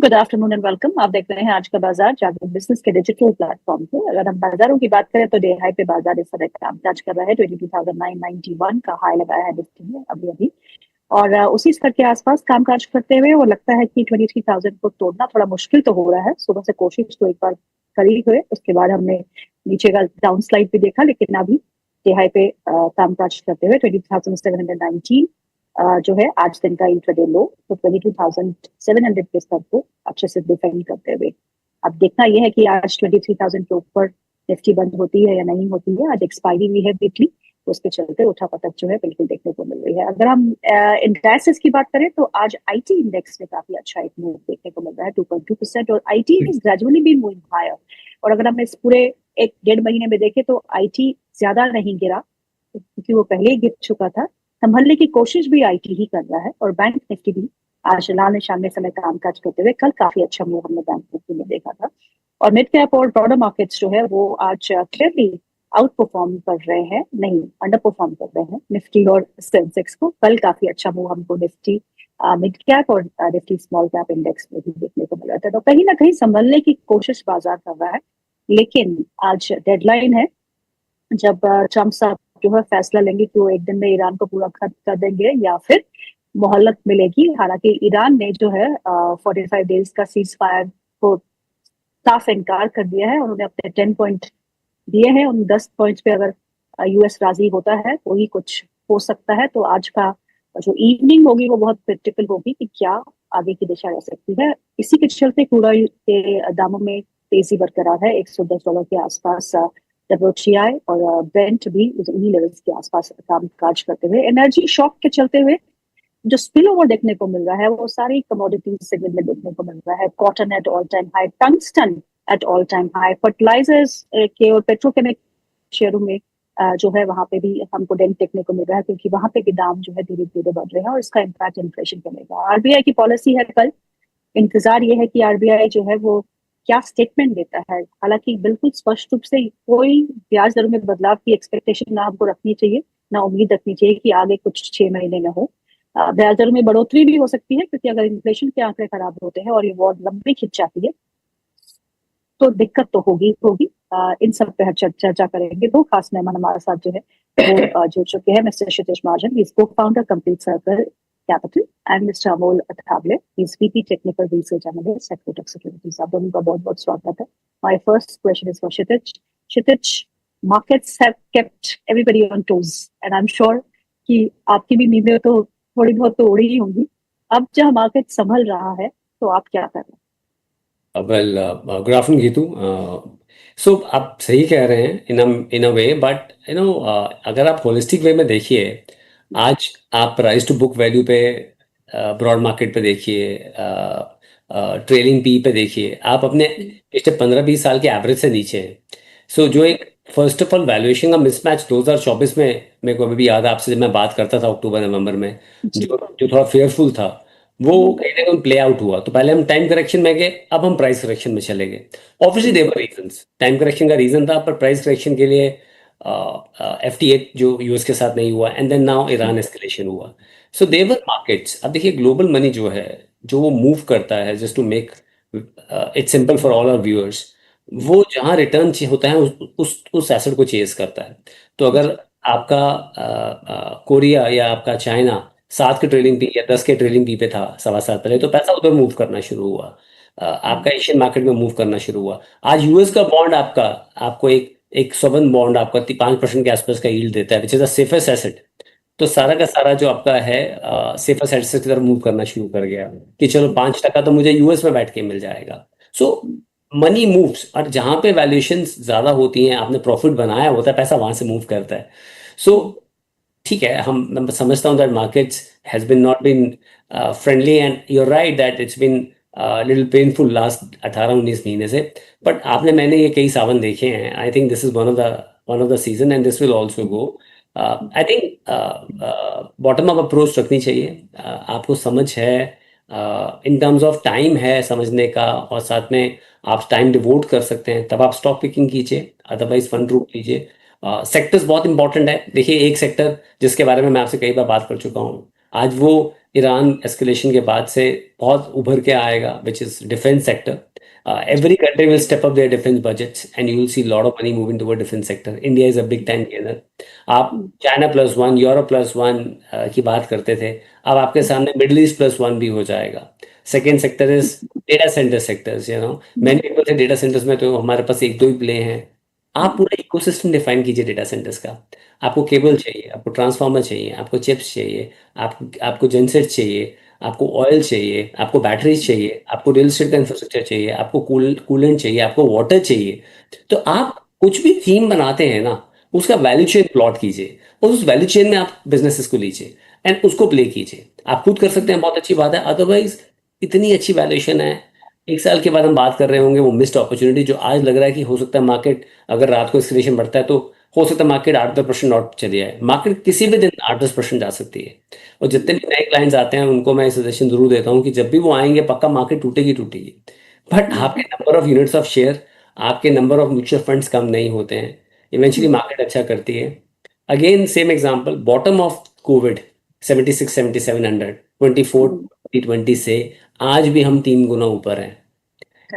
Good afternoon and welcome. आप देख रहे हैं आज का बाजार जागरूक बिजनेस के डिजिटल प्लेटफॉर्म पे। अगर हम बाजारों की बात करें तो डे हाई पे बाजार इस समय काम काज कर रहा है। 22,991 का हाई लगाया है निफ्टी में अभी अभी। और उसी स्तर के आसपास कामकाज करते हुए वो लगता है कि 23,000 को तोड़ना थोड़ा मुश्किल तो हो रहा है। सुबह से कोशिश तो एक बार करी हुए, उसके बाद हमने नीचे का डाउन स्लाइड भी देखा, लेकिन अभी डे हाई पे कामकाज करते हुए 20,719 जो है आज दिन का इंट्राडे लो, तो 22,700 के स्तर को अच्छे से डिफेंड करते हुए। अब देखना यह है कि आज 23,000 के ऊपर निफ्टी बंद होती है या नहीं होती है। आज एक्सपायरी भी है वीकली, तो उसके चलते उठा पटक जो है बिल्कुल देखने को मिल रही है। अगर हम इंडेक्सेस की बात करें तो आज आईटी इंडेक्स में काफी अच्छा एक मूव देखने को मिल रहा है, 2.2%, और IT is gradually been moving higher. और अगर हम इस पूरे एक डेढ़ महीने में देखें तो आईटी ज्यादा नहीं गिरा, क्योंकि वो पहले ही गिर चुका था। संभलने की कोशिश भी आईटी ही कर रहा है। और बैंक निफ्टी भी आज लाल निशान में समय कामकाज करते हुए कल काफी अच्छा मूव हमने बैंक निफ्टी में देखा था। और मिड कैप और ब्रॉडर मार्केट्स जो है वो आज क्लियरली आउट परफॉर्म कर रहे हैं, नहीं अंडर परफॉर्म कर रहे हैं निफ्टी और सेंसेक्स को। कल काफी अच्छा मूव हमको निफ्टी मिड कैप और निफ्टी स्मॉल कैप इंडेक्स में भी देखने को मिल रहा था। तो कहीं ना कहीं संभलने की कोशिश बाजार कर रहा है, लेकिन आज डेडलाइन है जब ट्रम्प साहब जो है फैसला लेंगे कि वो एक दिन में ईरान को पूरा खत्म कर देंगे या फिर मोहलत मिलेगी। हालांकि ईरान ने जो है 45 डेज का सीज फायर को साफ इनकार कर दिया है। उन्होंने अपने 10 पॉइंट दिए हैं, उन 10 पॉइंट्स पे अगर यूएस राजी होता है तो ही कुछ हो सकता है। तो आज का जो इवनिंग होगी वो बहुत क्रिटिकल होगी कि क्या आगे की दिशा रह सकती है। इसी के चलते क्रूड ऑयल के दामों में तेजी बरकरार है, $110 के आसपास WTI और ब्रेंट भी उन्हीं लेवल्स के आसपास काम काज करते हुए। एनर्जी शॉक के चलते हुए जो स्पिल ओवर देखने को मिल रहा है वो सारी कमोडिटी सेगमेंट में देखने को मिल रहा है। Cotton at all time high, tungsten at all time high, fertilisers के और पेट्रोकेमिक शेयरों में जो है वहां पे भी हमको डेंट देखने को मिल रहा है, क्योंकि वहां पे भी दाम जो है धीरे धीरे बढ़ रहे हैं और इसका इम्पैक्ट इन्फ्लेशन करेगा। आरबीआई की पॉलिसी है कल, इंतजार ये है कि आरबीआई जो है वो क्या स्टेटमेंट देता है। हालांकि बिल्कुल स्पष्ट रूप से कोई ब्याज दरों में बदलाव की एक्सपेक्टेशन ना हमको रखनी चाहिए, ना उम्मीद रखनी चाहिए कि आगे कुछ 6 महीने में हो। ब्याज दरों में बढ़ोतरी भी हो सकती है, क्योंकि अगर इन्फ्लेशन के आंकड़े खराब होते हैं और ये वॉर लंबी खिंच जाती है तो दिक्कत तो होगी होगी। इन सब पे चर्चा करेंगे। दो खास मेहमान हमारे साथ जो है वो जुड़ चुके हैं। मिस्टर क्षितिज महाजन, इज को founder complete circle capital, and mister Amol Athawale, is VP technical research analyst eight Kotak securities. आप दोनों का बहुत बहुत स्वागत है। My first question is for Kshitij. Kshitij, markets have kept everybody on toes and I am sure कि आपकी भी नींदें तो थोड़ी बहुत तो उड़ी ही होंगी। अब जब मार्केट संभल रहा है तो आप क्या कर रहे हैं? Well, good afternoon Geetu. So आप सही कह रहे हैं इन अ वे, बट अगर आप होलिस्टिक वे में देखिए, आज आप प्राइस टू बुक वैल्यू पे, ब्रॉड मार्केट पे देखिए, ट्रेलिंग पी पे देखिए, आप अपने पिछले 15-20 साल के एवरेज से नीचे हैं। सो जो एक फर्स्ट ऑफ ऑल वैल्यूएशन का मिसमैच 2024 में मेरे को अभी भी याद है, आपसे जब मैं बात करता था अक्टूबर नवंबर में, जी। जो जो थोड़ा फेयरफुल था, वो कहीं ना कहीं प्ले आउट हुआ। तो पहले हम टाइम करेक्शन में गए, अब हम प्राइस करेक्शन में चले गए। ऑब्वियसली देवर रीजंस, टाइम करेक्शन का रीजन था, पर प्राइस करेक्शन के लिए FTA जो यूएस के साथ नहीं हुआ, and then now Iran escalation हुआ। So their markets. अब देखिए, ग्लोबल मनी जो है, जो वो मूव करता है, just to make it simple for all our viewers, वो जहाँ रिटर्न होता है उस एसेट को चेज करता है। तो अगर आपका कोरिया या आपका चाइना 7 के ट्रेलिंग पी या 10 के ट्रेलिंग पी पे था 1.25 साल पहले, तो पैसा उधर मूव करना शुरू हुआ। आपका एशियन मार्केट में मूव करना शुरू हुआ। आज यूएस का बॉन्ड आपको एक सॉवरेन बॉन्ड आपका 5% के आसपास का यील्ड देता है, which is the safest asset. तो सारा का सारा जो आपका है सेफेस्ट एसेट की तरफ मूव करना शुरू कर गया कि चलो 5% तो मुझे यूएस में बैठ के मिल जाएगा। सो मनी मूव्स, और जहां पे वैल्यूएशन ज्यादा होती हैं, आपने प्रॉफिट बनाया होता है, पैसा वहां से मूव करता है। सो ठीक है, मैं समझता हूँ that markets has been not been friendly, and you are right that it's been little painful last 18-19 महीने से। बट मैंने ये कई सावन देखे हैं। I think this is one of the season, and this will also go. I think bottom up approach रखनी चाहिए। आपको समझ है, इन टर्म्स ऑफ टाइम है समझने का, और साथ में आप टाइम डिवोट कर सकते हैं, तब आप स्टॉक पिकिंग कीजिए, अदरवाइज फंड रूट कीजिए। सेक्टर्स बहुत इंपॉर्टेंट है। देखिए, एक सेक्टर जिसके बारे में मैं आपसे कई बार बात कर चुका हूँ, आज वो ईरान एस्केलेशन के बाद से बहुत उभर के आएगा, which is defence sector. Every country will step up their defense budgets and you will see a lot of money moving toward defense sector. India is a big time gainer. आप China plus one, Europe plus one की बात करते थे, अब आपके सामने middle east plus one भी हो जाएगा. Second sector is data centre sectors. Many people से डेटा सेंटर्स में तो हमारे पास एक दो ही प्ले हैं. आप पूरा इकोसिस्टम डिफाइन कीजिए डेटा सेंटर्स का. आपको केबल चाहिए, आपको ट्रांसफार्मर चाहिए, आपको चिप्स चाहिए, आपको जेनसेट चाहिए, आपको ऑयल चाहिए, आपको बैटरीज चाहिए, आपको रियल एस्टेट का इंफ्रास्ट्रक्चर चाहिए, आपको कूलेंट चाहिए, आपको वाटर चाहिए. तो आप कुछ भी थीम बनाते हैं ना, उसका वैल्यू चेन प्लॉट कीजिए और उस वैल्यू चेन में आप बिजनेसेस को लीजिए एंड उसको प्ले कीजिए. आप खुद कर सकते हैं, बहुत अच्छी बात है. अदरवाइज इतनी अच्छी वैल्यूएशन है, एक साल के बाद हम बात कर रहे होंगे वो मिस्ड अपॉर्चुनिटी, जो आज लग रहा है कि हो सकता है मार्केट, अगर रात को एक्सलेशन बढ़ता है तो हो सकता है मार्केट 8-10% नॉट चली जाए. मार्केट किसी भी दिन 8-10% जा सकती है. और जितने भी नए क्लाइंट्स आते हैं उनको मैं सजेशन जरूर देता हूँ कि जब भी वो आएंगे पक्का मार्केट टूटेगी टूटेगी, बट आपके number of units of share, आपके नंबर ऑफ म्यूचुअल फंड्स कम नहीं होते हैं. इवेंचुअली मार्केट अच्छा करती है. Again same example, bottom of Covid 76-7700, 24-2020 से आज भी हम 3 गुना ऊपर हैं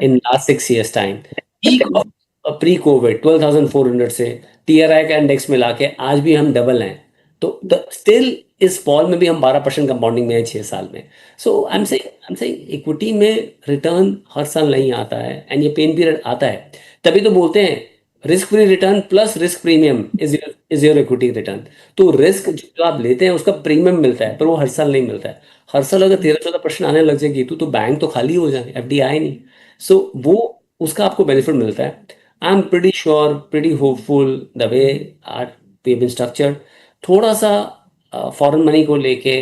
in last 6 years time. Peak of pre Covid 12,400 से TRI का इंडेक्स मिला के आज भी हम डबल हैं. तो स्टिल इस फॉल में भी हम 12% कंपाउंडिंग में है 6 साल में. सो आई एम सेइंग इक्विटी में रिटर्न हर साल नहीं आता है एंड ये पेन पीरियड आता है. तभी तो बोलते हैं risk free return plus risk premium is your equity return. तो रिस्क जो आप लेते हैं उसका प्रीमियम मिलता है, पर वो हर साल नहीं मिलता है. हर साल अगर 13-14% आने लग जाएगी तो बैंक तो खाली हो जाए, FDI नहीं. सो वो उसका आपको बेनिफिट मिलता है. I am pretty sure, pretty hopeful the way are we been structured. थोड़ा सा फॉरेन मनी को लेके,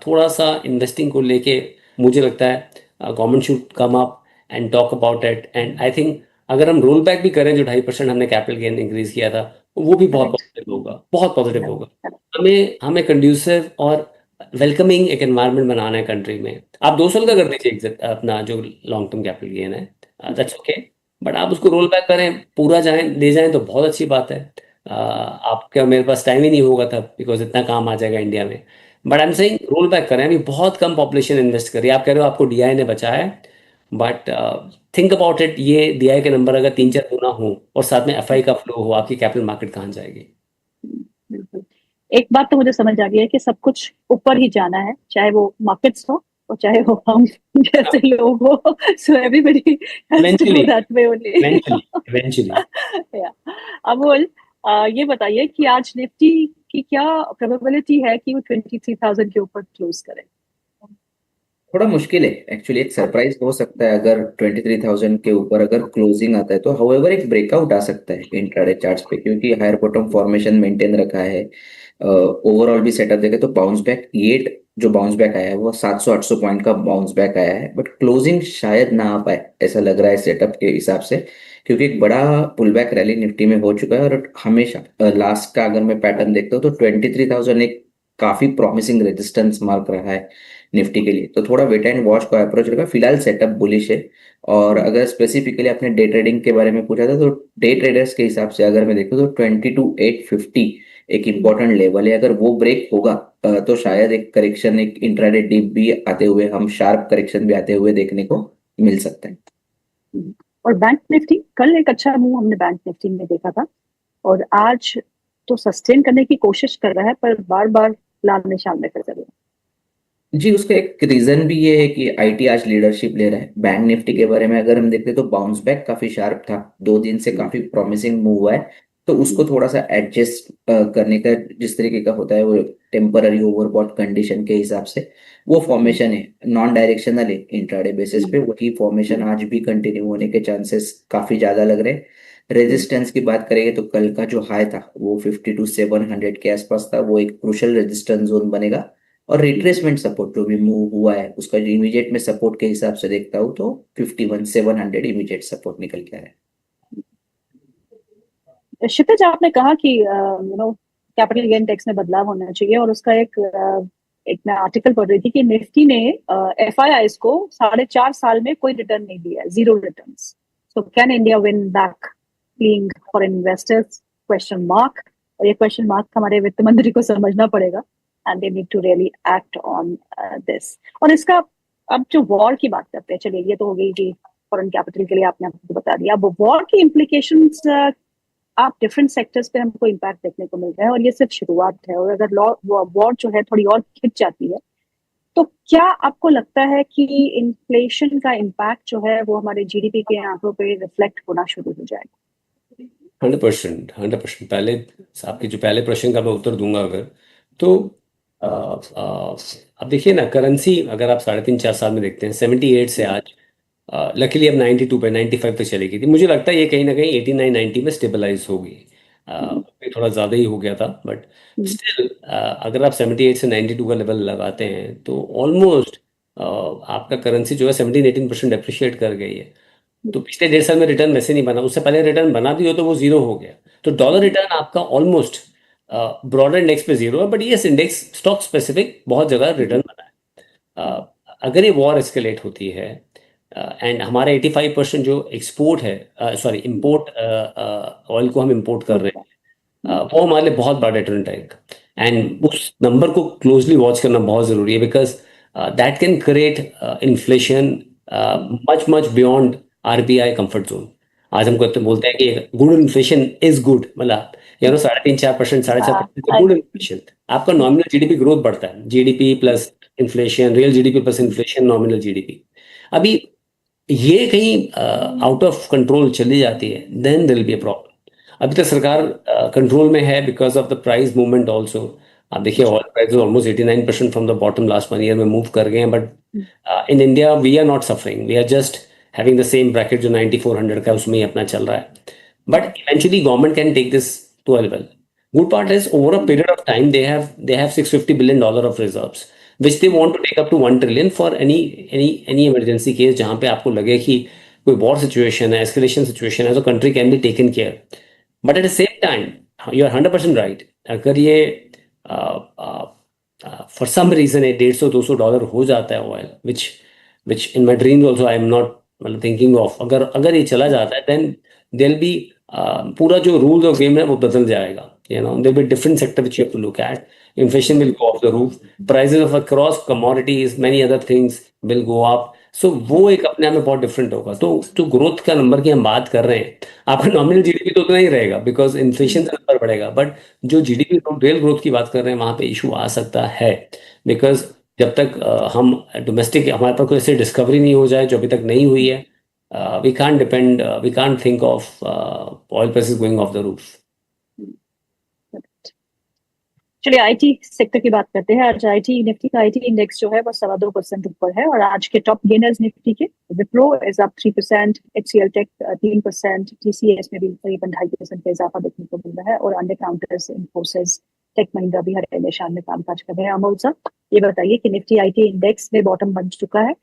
थोड़ा सा इन्वेस्टिंग को लेके मुझे लगता है government should come up and talk about it. And I think अगर हम रोल बैक भी करें जो 2.5% हमने कैपिटल गेन इंक्रीज किया था, वो भी बहुत पॉजिटिव होगा, बहुत पॉजिटिव होगा. हमें कंड्यूसिव और वेलकमिंग एक एनवायरनमेंट बनाना है कंट्री में. आप 2 साल का कर दीजिए अपना जो लॉन्ग टर्म कैपिटल गेन है, दैट्स ओके. बट आप उसको रोल बैक करें, पूरा जाएं ले जाएं तो बहुत अच्छी बात है. आपका मेरे पास टाइम ही नहीं होगा तब, बिकॉज इतना काम आ जाएगा इंडिया में. But I am saying roll back करें. अभी बहुत कम पॉपुलेशन इन्वेस्ट करी. आप कह रहे हो आपको DI ने बचाया है, बट थिंक अबाउट इट. ये DI के नंबर अगर 3-4 गुना हो और साथ में FI का फ्लो हो, आपकी कैपिटल मार्केट कहाँ जाएगी. बिल्कुल. एक बात तो मुझे समझ आ गई है कि सब कुछ ऊपर ही जाना है, चाहे वो मार्केट्स हो और चाहे वो हम जैसे लोग हो. So everybody has to do that way only. Eventually. Amol, ये बताइए कि आज निफ्टी की क्या प्रोबेबिलिटी है कि वो 23,000 के ऊपर क्लोज करे. थोड़ा मुश्किल है एक्चुअली. एक सरप्राइज हो सकता है अगर 23,000 के ऊपर अगर क्लोजिंग आता है तो. हाउएवर एक ब्रेकआउट आ सकता है इंट्राडे चार्ट्स पे, क्योंकि हायर बॉटम फॉर्मेशन मेंटेन रखा है. ओवरऑल भी सेटअप देखे तो बाउंस बैक, ये जो बाउंस बैक आया है वो 700-800 पॉइंट का बाउंस बैक आया है. बट क्लोजिंग शायद ना आ पाए ऐसा लग रहा है सेटअप के हिसाब से, क्योंकि एक बड़ा पुल बैक रैली निफ्टी में हो चुका है. और हमेशा लास्ट का अगर मैं पैटर्न देखता हूँ तो 23,000 एक काफी प्रॉमिसिंग रेजिस्टेंस मार्क रहा है निफ्टी के लिए. तो थोड़ा वेट एंड वॉच का अप्रोच रहेगा. फिलहाल सेटअप बुलिश है. और अगर स्पेसिफिकली आपने डे ट्रेडिंग के बारे में पूछा था तो डे ट्रेडर्स के हिसाब से अगर मैं देखूँ तो 22,850 एक इम्पोर्टेंट लेवल है. अगर वो ब्रेक होगा तो शायद एक करेक्शन, एक इंट्राडे डिप भी आते हुए, हम शार्प करेक्शन भी आते हुए देखने को मिल सकता है. और बैंक निफ्टी कल एक अच्छा मूव हमने बैंक निफ्टी में देखा था, और आज तो सस्टेन करने की कोशिश कर रहा है पर बार बार लाल निशान में कर रहा है. जी, उसका एक रीजन भी ये है कि IT आज लीडरशिप ले रहा है. बैंक निफ्टी के बारे में अगर हम देखते तो बाउंस बैक काफी शार्प था, 2 दिन से काफी प्रॉमिसिंग मूव है. तो उसको थोड़ा सा एडजस्ट करने का जिस तरीके का होता है वो टेम्पररी ओवरबॉट कंडीशन के हिसाब से वो फॉर्मेशन है, नॉन डायरेक्शनल है इंट्राडे बेसिस पे. वही फॉर्मेशन आज भी कंटिन्यू होने के चांसेस काफी ज्यादा लग रहे हैं. रेजिस्टेंस की बात करेंगे तो कल का जो हाई था वो 52,700 के आसपास था. वो एक क्रूशियल रेजिस्टेंस जोन बनेगा. और रिट्रेसमेंट सपोर्ट जो भी मूव हुआ है उसका जो इमीडिएट में सपोर्ट के हिसाब से देखता हूँ तो 51,700 इमीडिएट सपोर्ट निकल के आया है. क्षितिज, आपने कहा कि कैपिटल गेन टैक्स में बदलाव होना चाहिए, और उसका एक मैं आर्टिकल पढ़ रही थी कि निफ्टी ने FIIs को 4.5 साल में कोई रिटर्न नहीं दिया, 0 returns. So can India win back playing for investors? Question mark. और ये क्वेश्चन मार्क हमारे वित्त मंत्री को समझना पड़ेगा and they need to really act on this. और इसका अब जो वॉर की बात करते हैं, चलिए ये तो हो गई जी फॉरेन कैपिटल के लिए आपने हमको बता दिया। अब वॉर की इम्प्लीकेशंस आप डिफरेंट सेक्टर्स पे हमको इम्पैक्ट देखने को मिल रहा है, और ये सिर्फ शुरुआत है। और अगर वॉर जो है थोड़ी और खिंच जाती है, तो क्या आपको लगता है कि इन्फ्लेशन का इम्पैक्ट जो है वो हमारे जीडीपी के आंकड़ों पे रिफ्लेक्ट होना शुरू हो जाएगा? 100%। पहले आपके जो पहले प्रश्न का मैं उत्तर दूंगा अगर, तो अब देखिए ना, करेंसी अगर आप 3.5-4 साल में देखते हैं 78 से आज लकीली अब 92 पे 95 पे चली गई थी। मुझे लगता है ये कहीं ना कहीं 89-90 में स्टेबलाइज होगी। ये थोड़ा ज़्यादा ही हो गया था, बट स्टिल अगर आप 78 से 92 का लेवल लगाते हैं तो ऑलमोस्ट आपका करेंसी जो है 17-18% डेप्रिशिएट कर गई है। तो पिछले 1.5 साल में रिटर्न वैसे नहीं बना, उससे पहले रिटर्न बना भी हो तो वो जीरो हो गया। तो डॉलर रिटर्न आपका ऑलमोस्ट ब्रॉडर इंडेक्स पे जीरो है, बट ये इंडेक्स स्टॉक स्पेसिफिक बहुत जगह रिटर्न बना है। अगर ये वॉर एस्केलेट होती है एंड हमारा 85% जो एक्सपोर्ट है, सॉरी इम्पोर्ट, ऑयल को हम इम्पोर्ट कर रहे हैं, वो हमारे लिए बहुत बड़ा डिटरेंट है। एंड उस नंबर को क्लोजली वॉच करना बहुत ज़रूरी है, because that can create inflation much much beyond RBI comfort zone. आज हम कहते बोलते हैं कि गुड इन्फ्लेशन इज गुड, मतलब 3.5-4%, 4.5% गुड इन्फ्लेशन। आपका नॉमिनल जीडीपी ग्रोथ बढ़ता है, GDP plus inflation, real GDP plus inflation, nominal GDP. अभी ये कहीं आउट ऑफ कंट्रोल चली जाती है, then there will be a problem. अभी तक सरकार कंट्रोल में है because of the price movement also. आप देखिए oil price almost 89% from the bottom last 1 year में मूव कर गए हैं, but in India we are not suffering, we are just having the same bracket जो 9400 का उसमें ही अपना चल रहा है। But eventually government can take this to a level. Good part is over a period of time they have $650 billion of reserves which they want to take up to 1 trillion for any emergency case जहाँ पे आपको लगे कि कोई war situation है, escalation situation है, तो country can be taken care. But at the same time you are 100% right, अगर ये for some reason $150-200 हो जाता है oil, which in my dreams also I am not thinking of, अगर ये चला जाता है then there'll be पूरा जो रूल ऑफ गेम है वो बदल जाएगा। There'll be different sector which you have to look at. Inflation will go off the roof. Prices of across commodities, many other things will go up. So वो एक अपने आप में बहुत डिफरेंट होगा। तो जो ग्रोथ का नंबर की हम बात कर रहे हैं, आपका नॉमिनल जीडीपी तो उतना ही रहेगा बिकॉज इन्फ्लेशन से नंबर बढ़ेगा, बट जो जीडीपी रियल ग्रोथ की बात कर रहे हैं वहां पे इशू आ सकता है। बिकॉज जब तक हम डोमेस्टिक हमारे पास कोई ऐसी डिस्कवरी नहीं हो जाए जो अभी तक नहीं हुई है, we can't think of oil prices going off the roof. चलिए आईटी सेक्टर की बात करते हैं। आज आईटी निफ्टी का आईटी इंडेक्स जो है वो 2.25% ऊपर है, और आज के टॉप गेनर्स निफ्टी के विप्रो इज अप 3%, एचसीएल टेक 3%, टीसीएस में भी करीबन 2.5% का इजाफा देखने को मिल रहा है, और अन्य काउंटर्स इन्फोसिस, टेक महिंद्रा भी हर निशान में कामकाज कर रहे हैं। अमोल साहब, ये बताइए कि निफ्टी आईटी इंडेक्स में बॉटम बन चुका है,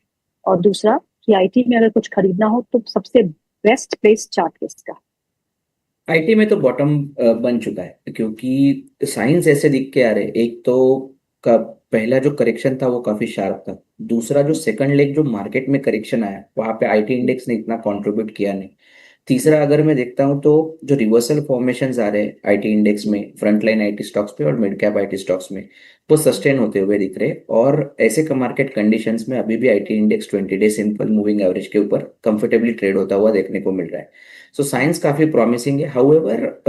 और दूसरा कि आईटी में अगर कुछ खरीदना हो तो सबसे बेस्ट प्लेस चार्ट किसका? आईटी में तो बॉटम बन चुका है, क्योंकि साइंस ऐसे दिख के आ रहे। एक तो का पहला जो करेक्शन था वो काफी शार्प था, दूसरा जो सेकंड लेग जो मार्केट में करेक्शन आया वहां पे आईटी इंडेक्स ने इतना कंट्रीब्यूट किया नहीं। तीसरा अगर मैं देखता हूँ तो जो रिवर्सल फॉर्मेशन आ रहे हैं आईटी इंडेक्स में, फ्रंटलाइन आईटी स्टॉक्स पे और मिड कैप आईटी स्टॉक्स में, वो सस्टेन होते हुए दिख रहे। और ऐसे का मार्केट कंडीशंस में अभी भी IT index 20 day simple moving average के ऊपर कंफर्टेबली ट्रेड होता हुआ देखने को मिल रहा है। सो साइंस काफी प्रॉमिसिंग है। हाउएवर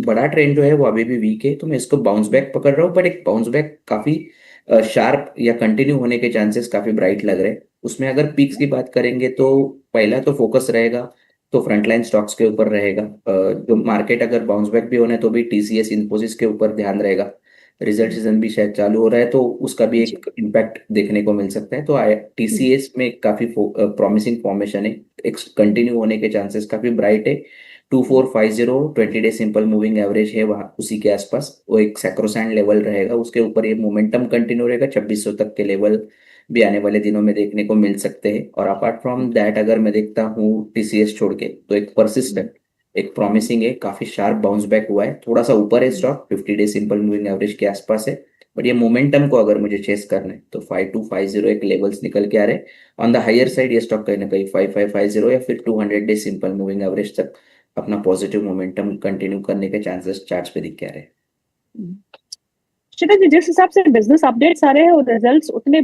बड़ा ट्रेंड जो है वो अभी भी वीक है, तो मैं इसको बाउंस बैक पकड़ रहा हूँ, बट एक बाउंस बैक काफी शार्प या कंटिन्यू होने के चांसेस काफी ब्राइट लग रहे हैं। उसमें अगर पीक्स की बात करेंगे तो पहला तो फोकस रहेगा तो फ्रंटलाइन स्टॉक्स के ऊपर रहेगा। जो मार्केट अगर बाउंस बैक भी होना है तो भी टीसीएस इन्फोसिस के ऊपर ध्यान रहेगा। रिजल्ट सीजन भी शायद चालू हो रहा है तो उसका भी एक इम्पैक्ट देखने को मिल सकता है। तो टीसीएस में काफी प्रॉमिसिंग फॉर्मेशन है, एक कंटिन्यू होने के चांसेस काफी ब्राइट है। 2450 20 डे सिंपल मूविंग एवरेज है वहां उसी के आसपास, वो एक सैक्रोसैंड लेवल रहेगा, उसके ऊपर ये मोमेंटम कंटिन्यू रहेगा। 2600 तक के लेवल भी आने वाले दिनों में देखने को मिल सकते हैं। और अपार्ट फ्रॉम दैट अगर मैं देखता हूँ टीसीएस छोड़ के, तो एक परसिस्टेंट, एक प्रॉमिसिंग है, काफी शार्प बाउंस बैक हुआ है, थोड़ा सा ऊपर है stock, 50 day simple moving average के आसपास है। बट ये मोमेंटम को अगर मुझे चेस करना है तो 5250 एक लेवल्स निकल के आ रहे। ऑन द हायर साइड ये स्टॉक कहीं ना कहीं 5550 या फिर 200 डे सिंपल मूविंग एवरेज तक अपना पॉजिटिव मोमेंटम कंटिन्यू करने के चांसेस चार्ट्स पे दिख के आ रहे हैं। शिखर जी, जिस हिसाब से बिजनेस अपडेट्स आ रहे हैं और रिजल्ट्स उतने